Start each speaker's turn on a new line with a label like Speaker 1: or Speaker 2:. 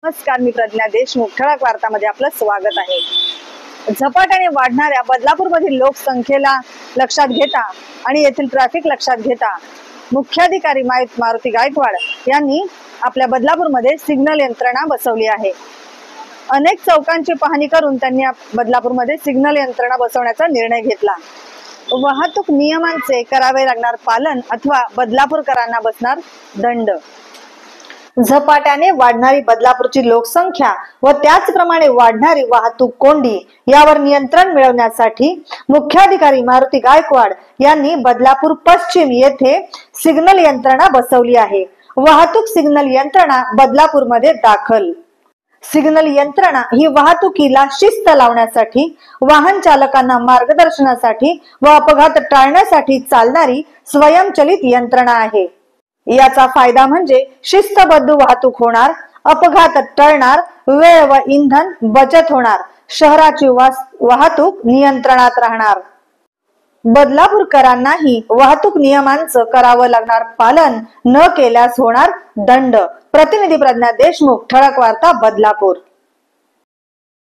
Speaker 1: नमस्कार, मी प्रज्ञा देशमुख. ठळक वार्तामध्ये आपलं स्वागत आहे. झपाट्याने वाढणाऱ्या बदलापूरमधील लोकसंख्येला लक्षात घेता आणि येथील ट्रॅफिक लक्षात घेता मुख्याधिकारी मारुती गायकवाड यांनी आपल्या बदलापूरमध्ये सिग्नल यंत्रणा बसवली आहे. अनेक चौकांची पाहणी करून त्यांनी बदलापूरमध्ये सिग्नल यंत्रणा बसवण्याचा निर्णय घेतला. वाहतूक नियमांचे करावे लागणार पालन अथवा बदलापूरकरांना बसणार दंड. झपाट्याने वाढणारी बदलापूरची लोकसंख्या व त्याचप्रमाणे वाढणारी वाहतूक कोंडी यावर नियंत्रण मिळवण्यासाठी मुख्याधिकारी मारुती गायकवाड यांनी बदलापूर पश्चिम येथे सिग्नल यंत्रणा बसवली आहे. वाहतूक सिग्नल यंत्रणा बदलापूरमध्ये दाखल. सिग्नल यंत्रणा ही वाहतुकीला शिस्त लावण्यासाठी, वाहन चालकांना मार्गदर्शनासाठी व अपघात टाळण्यासाठी चालणारी स्वयंचलित यंत्रणा आहे. याचा फायदा म्हणजे शिस्तबद्ध वाहतूक होणार, अपघात टळणार, वेळ व इंधन बचत होणार, शहराची वाहतूक नियंत्रणात राहणार. बदलापूरकरांनाही वाहतूक नियमांचं करावं लागणार पालन न केल्यास होणार दंड. प्रतिनिधी प्रज्ञा देशमुख, ठळक वार्ता, बदलापूर.